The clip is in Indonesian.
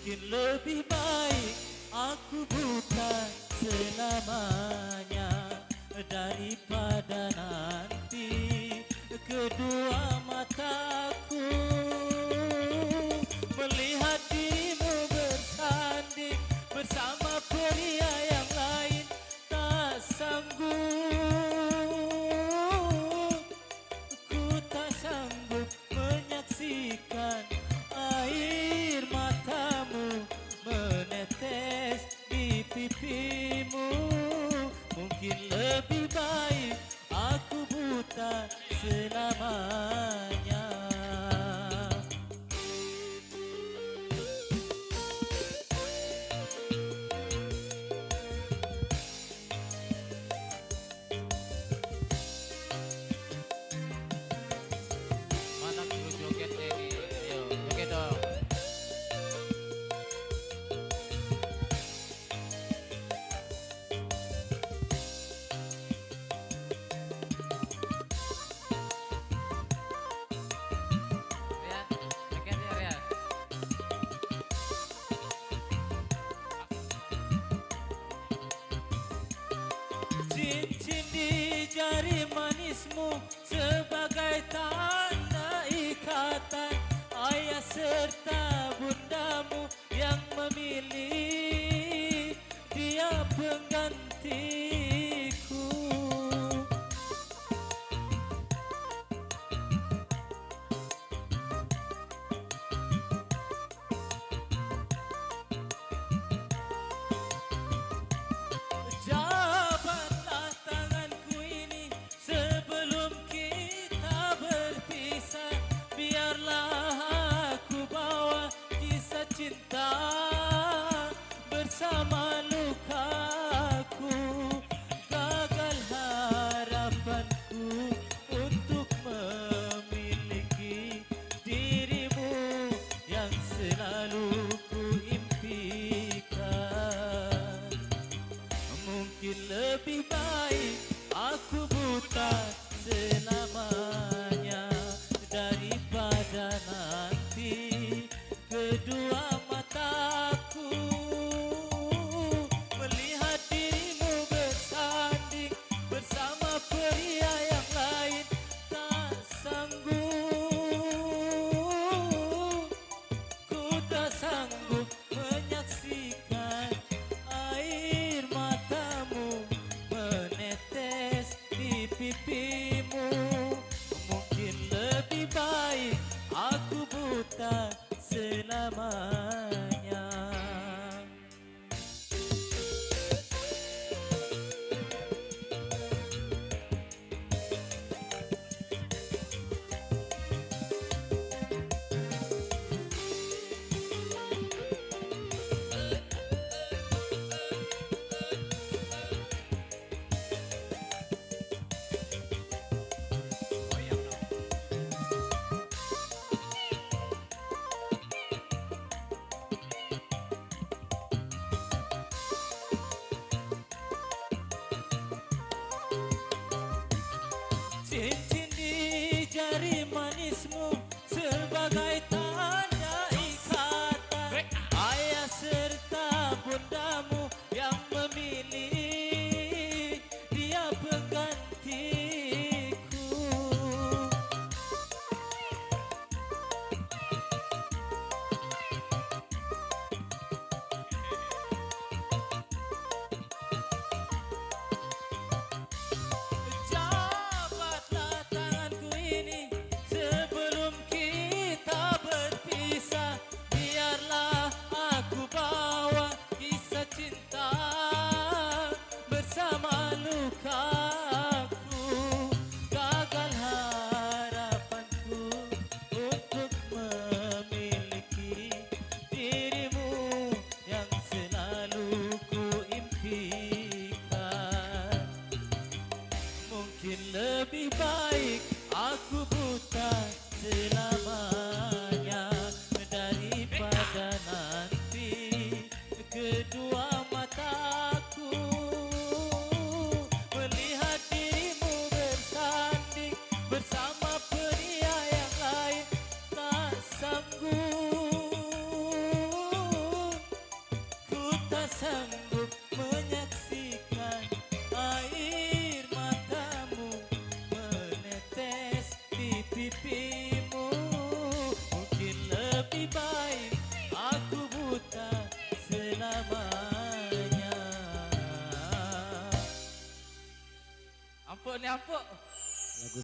Mungkin lebih baik aku buta selamanya daripada nanti kedua mataku melihat dirimu bersanding bersama pria yang lain. Tak sanggup, ku tak sanggup menyaksikan air matamu menetes di pipimu. Mungkin lebih baik aku buta selamanya. Mana dulu jogetnya nih? Ayo, joget dong. Ya, joget ya, ya. Cincin di jari manismu sebagai tanda ikatan ayah serta bundamu yang memilih dia penggantiku. Jabatlah tanganku ini sebelum kita berpisah. Biarlah aku bawa kisah cinta bersama lukaku. Gagal harapanku untuk memiliki dirimu yang selalu ku impikan. Mungkin lebih baik aku buta selamanya daripada nanti kedua mataku melihat dirimu bersanding bersama pria yang lain. Tak sanggup, ku tak sanggup menyaksikan air matamu menetes di pipimu. Mungkin lebih baik aku buta selamanya. Ampuk nih ampuk. Lagu